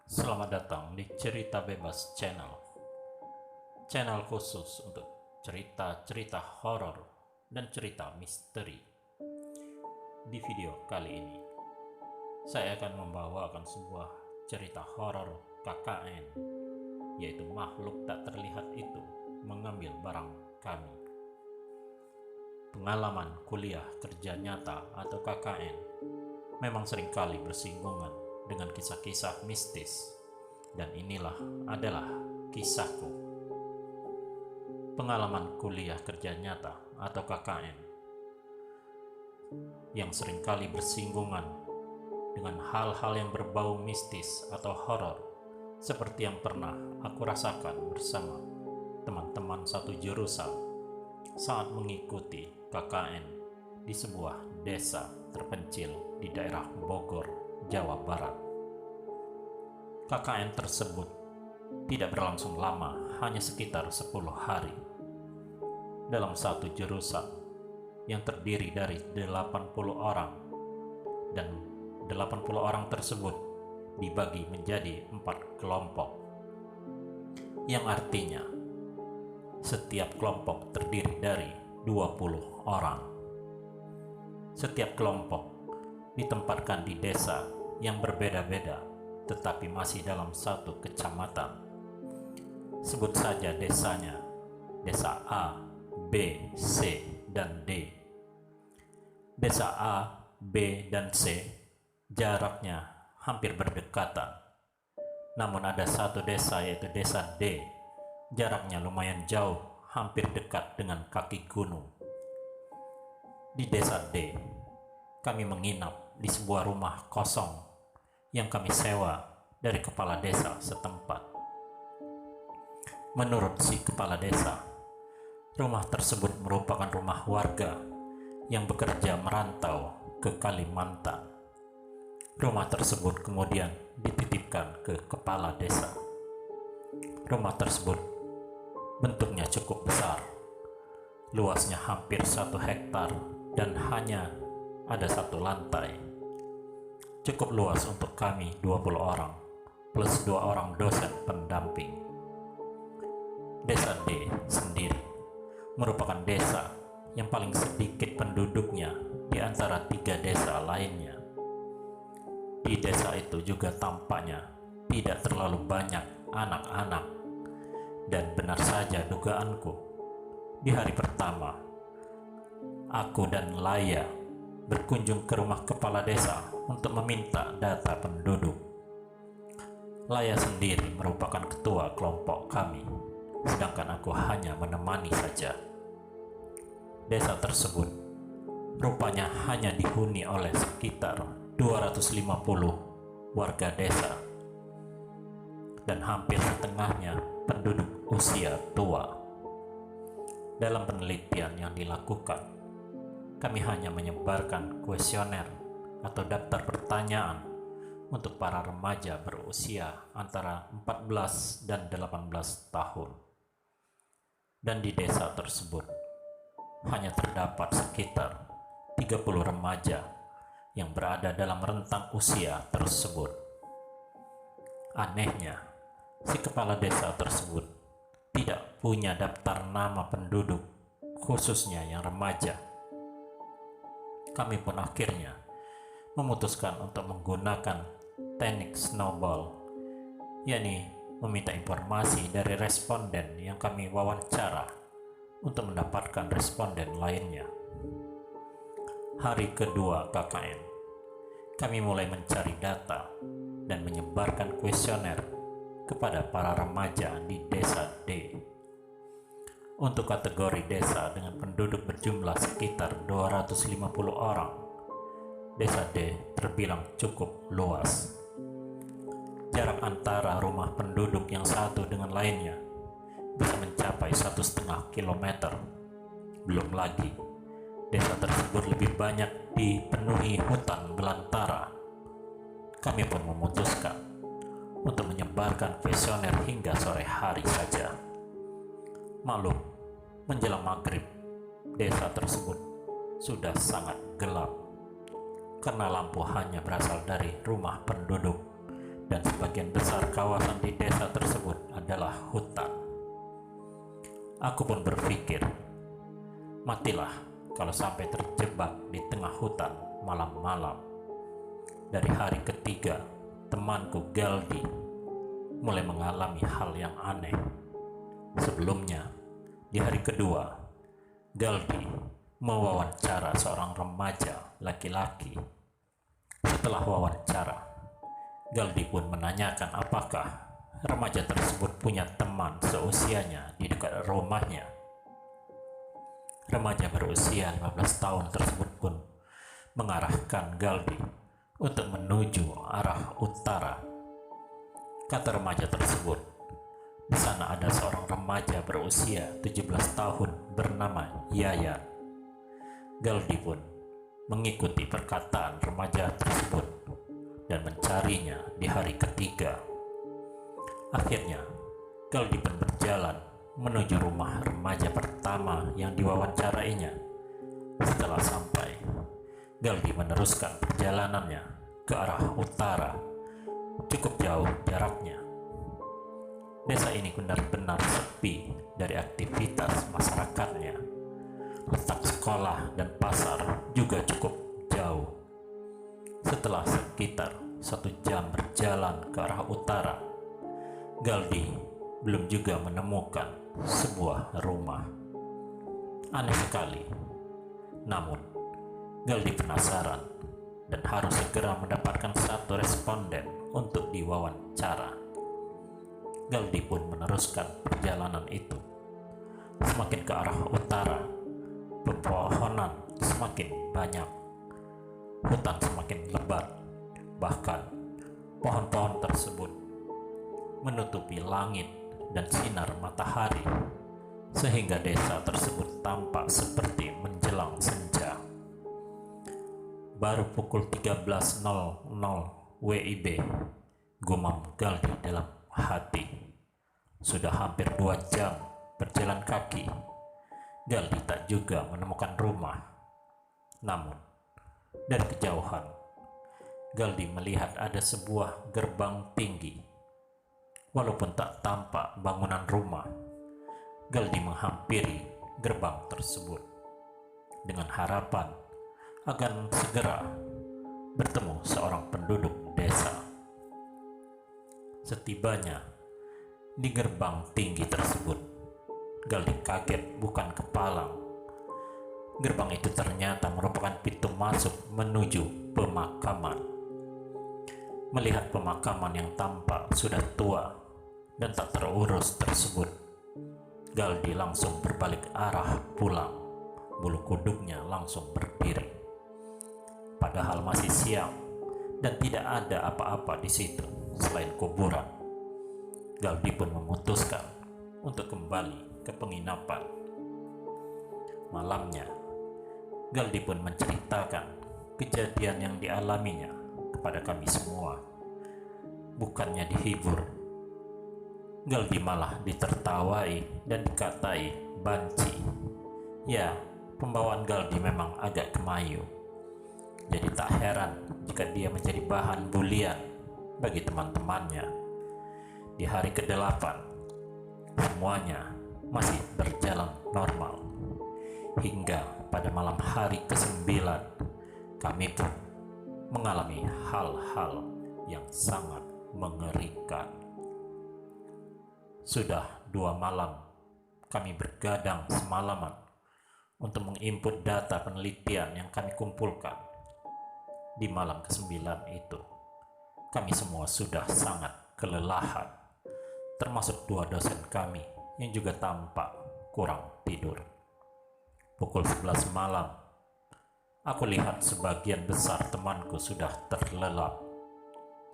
Selamat datang di Cerita Bebas Channel. Channel khusus untuk cerita-cerita horor dan cerita misteri. Di video kali ini, saya akan membawakan sebuah cerita horor KKN, yaitu makhluk tak terlihat itu mengambil barang kami. Pengalaman kuliah kerja nyata atau KKN memang seringkali bersinggungan dengan kisah-kisah mistis, dan inilah adalah kisahku. Pengalaman kuliah kerja nyata atau KKN yang seringkali bersinggungan dengan hal-hal yang berbau mistis atau horor, seperti yang pernah aku rasakan bersama teman-teman satu jurusan saat mengikuti KKN di sebuah desa terpencil di daerah Bogor, Jawa Barat. KKN tersebut tidak berlangsung lama, hanya sekitar 10 hari. Dalam satu jurusan yang terdiri dari 80 orang, dan 80 orang tersebut dibagi menjadi 4 kelompok, yang artinya setiap kelompok terdiri dari 20 orang. Setiap kelompok ditempatkan di desa yang berbeda-beda, tetapi masih dalam satu kecamatan. Sebut saja desanya, desa A, B, C, dan D. Desa A, B, dan C jaraknya hampir berdekatan. Namun ada satu desa, yaitu desa D, jaraknya lumayan jauh, hampir dekat dengan kaki gunung. Di desa D, kami menginap di sebuah rumah kosong yang kami sewa dari kepala desa setempat. Menurut si kepala desa, rumah tersebut merupakan rumah warga yang bekerja merantau ke Kalimantan. Rumah tersebut kemudian dititipkan ke kepala desa. Rumah tersebut bentuknya cukup besar, luasnya hampir 1 hektar dan hanya ada 1 lantai. Cukup luas untuk kami 20 orang plus 2 orang dosen pendamping. Desa D sendiri merupakan desa yang paling sedikit penduduknya di antara 3 desa lainnya. Di desa itu juga tampaknya tidak terlalu banyak anak-anak, dan benar saja dugaanku. Di hari pertama, aku dan Laya berkunjung ke rumah kepala desa untuk meminta data penduduk. Laya sendiri merupakan ketua kelompok kami, sedangkan aku hanya menemani saja. Desa tersebut rupanya hanya dihuni oleh sekitar 250 warga desa, dan hampir setengahnya penduduk usia tua. Dalam penelitian yang dilakukan, kami hanya menyebarkan kuesioner atau daftar pertanyaan untuk para remaja berusia antara 14 dan 18 tahun. Dan di desa tersebut hanya terdapat sekitar 30 remaja yang berada dalam rentang usia tersebut. Anehnya, si kepala desa tersebut tidak punya daftar nama penduduk, khususnya yang remaja. Kami pun akhirnya memutuskan untuk menggunakan teknik snowball, yakni meminta informasi dari responden yang kami wawancara untuk mendapatkan responden lainnya. Hari kedua KKN, kami mulai mencari data dan menyebarkan kuesioner kepada para remaja di desa D. Untuk kategori desa dengan penduduk berjumlah sekitar 250 orang, desa D terbilang cukup luas. Jarak antara rumah penduduk yang satu dengan lainnya bisa mencapai 1,5 kilometer. Belum lagi, desa tersebut lebih banyak dipenuhi hutan belantara. Kami pun memutuskan untuk menyebarkan kuesioner hingga sore hari saja. Maklum, menjelang maghrib, desa tersebut sudah sangat gelap karena lampu hanya berasal dari rumah penduduk dan sebagian sebagian besar kawasan di desa tersebut adalah hutan. Aku pun berpikir, matilah kalau sampai terjebak di tengah hutan malam-malam. Dari hari ketiga, temanku Galdi mulai mengalami hal yang aneh. Sebelumnya, di hari kedua, Galdi mewawancara seorang remaja laki-laki. Setelah wawancara, Galdi pun menanyakan apakah remaja tersebut punya teman seusianya di dekat rumahnya. Remaja berusia 15 tahun tersebut pun mengarahkan Galdi untuk menuju arah utara. Kata remaja tersebut, di sana ada seorang remaja berusia 17 tahun bernama Yaya. Galdi pun mengikuti perkataan remaja tersebut dan mencarinya di hari ketiga. Akhirnya, Galdi pun berjalan menuju rumah remaja pertama yang diwawancarainya. Setelah sampai, Galdi meneruskan perjalanannya ke arah utara. Cukup jauh jaraknya. Desa ini benar-benar sepi dari aktivitas masyarakatnya. Letak sekolah dan pasar juga cukup jauh. Setelah sekitar 1 jam berjalan ke arah utara, Galdi belum juga menemukan sebuah rumah. Aneh sekali. Namun, Galdi penasaran dan harus segera mendapatkan satu responden untuk diwawancara. Galdi pun meneruskan perjalanan itu. Semakin ke arah utara, pepohonan semakin banyak. Hutan semakin lebat. Bahkan, pohon-pohon tersebut menutupi langit dan sinar matahari, sehingga desa tersebut tampak seperti menjelang senja. Baru pukul 13.00 WIB, gumam Galdi dalam hati. Sudah hampir 2 jam berjalan kaki, Galdi tak juga menemukan rumah. Namun, dari kejauhan, Galdi melihat ada sebuah gerbang tinggi. Walaupun tak tampak bangunan rumah, Galdi menghampiri gerbang tersebut dengan harapan akan segera bertemu seorang penduduk desa. Setibanya di gerbang tinggi tersebut, Galdi kaget bukan kepalang. Gerbang itu ternyata merupakan pintu masuk menuju pemakaman. Melihat pemakaman yang tampak sudah tua dan tak terurus tersebut, Galdi langsung berbalik arah pulang. Bulu kuduknya langsung berdiri. Padahal masih siang dan tidak ada apa-apa di situ selain kuburan. Galdi pun memutuskan untuk kembali ke penginapan. Malamnya, Galdi pun menceritakan kejadian yang dialaminya kepada kami semua. Bukannya dihibur, Galdi malah ditertawai dan dikatai banci. Ya, pembawaan Galdi memang agak kemayu. Jadi tak heran jika dia menjadi bahan bulian bagi teman-temannya. Di hari ke-8, semuanya masih berjalan normal. Hingga pada malam hari ke-9, kami pun mengalami hal-hal yang sangat mengerikan. Sudah 2 malam kami bergadang semalaman untuk menginput data penelitian yang kami kumpulkan. Di malam ke-9 itu, kami semua sudah sangat kelelahan, termasuk 2 dosen kami yang juga tampak kurang tidur. Pukul 11 malam, aku lihat sebagian besar temanku sudah terlelap.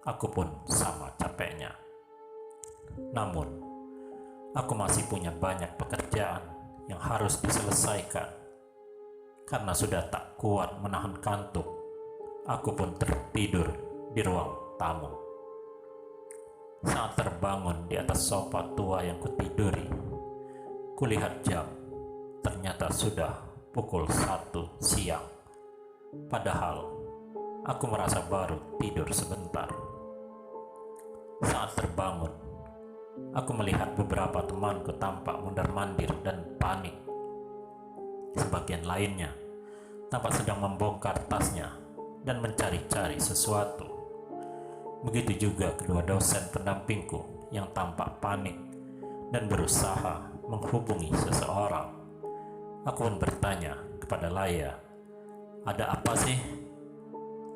Aku pun sama capeknya. Namun, aku masih punya banyak pekerjaan yang harus diselesaikan. Karena sudah tak kuat menahan kantuk, aku pun tertidur di ruang tamu. Saat terbangun di atas sofa tua yang kutiduri, kulihat jam. Ternyata sudah pukul 1 siang. Padahal aku merasa baru tidur sebentar. Saat terbangun, aku melihat beberapa temanku tampak mondar-mandir dan panik. Sebagian lainnya tampak sedang membongkar tasnya dan mencari-cari sesuatu. Begitu juga kedua dosen pendampingku yang tampak panik dan berusaha menghubungi seseorang. Aku pun bertanya kepada Laya, "Ada apa sih?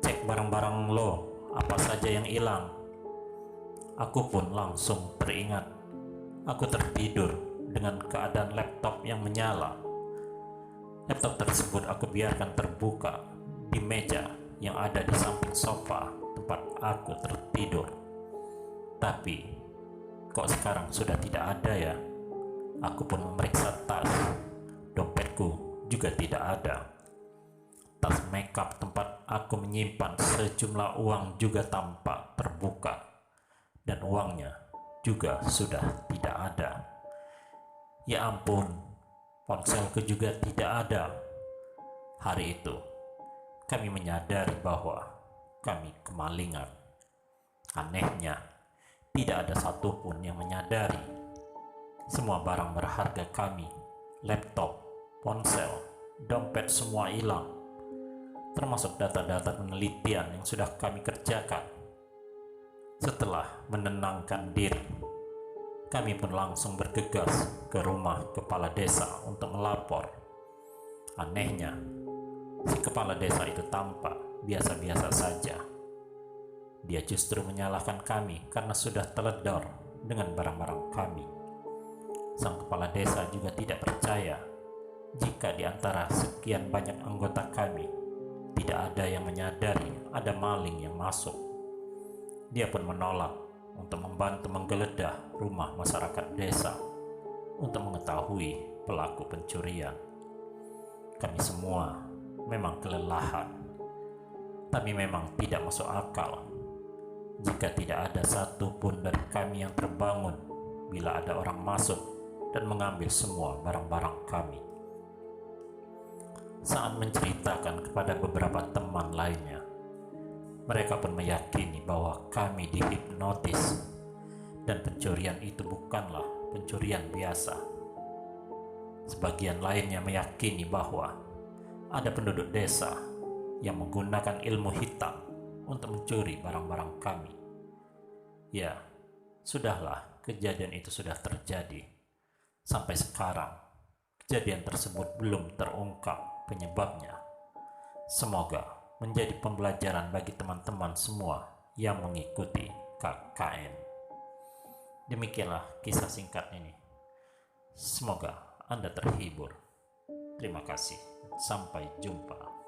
Cek barang-barang lo, apa saja yang hilang?" Aku pun langsung teringat. Aku tertidur dengan keadaan laptop yang menyala. Laptop tersebut aku biarkan terbuka di meja yang ada di samping sofa tempat aku tertidur. Tapi, kok sekarang sudah tidak ada ya? Aku pun memeriksa tas. Dompetku juga tidak ada. Tas makeup tempat aku menyimpan sejumlah uang juga tampak terbuka. Dan uangnya juga sudah tidak ada. Ya ampun, ponselku juga tidak ada. Hari itu, kami menyadari bahwa kami kemalingan. Anehnya, tidak ada satupun yang menyadari. Semua barang berharga kami, laptop, ponsel, dompet semua hilang. Termasuk data-data penelitian yang sudah kami kerjakan. Setelah menenangkan diri, kami pun langsung bergegas ke rumah kepala desa untuk melapor. Anehnya, si kepala desa itu tampak biasa-biasa saja. Dia justru menyalahkan kami karena sudah teledor dengan barang-barang kami. Sang kepala desa juga tidak percaya jika di antara sekian banyak anggota kami tidak ada yang menyadari ada maling yang masuk. Dia pun menolak untuk membantu menggeledah rumah masyarakat desa untuk mengetahui pelaku pencurian. Kami semua memang kelelahan, tapi memang tidak masuk akal jika tidak ada satupun dari kami yang terbangun bila ada orang masuk dan mengambil semua barang-barang kami. Saat menceritakan kepada beberapa teman lainnya, mereka pun meyakini bahwa kami dihipnotis dan pencurian itu bukanlah pencurian biasa. Sebagian lainnya meyakini bahwa ada penduduk desa yang menggunakan ilmu hitam untuk mencuri barang-barang kami. Ya, sudahlah, kejadian itu sudah terjadi. Sampai sekarang, kejadian tersebut belum terungkap penyebabnya. Semoga menjadi pembelajaran bagi teman-teman semua yang mengikuti KKN. Demikianlah kisah singkat ini. Semoga Anda terhibur. Terima kasih. Sampai jumpa.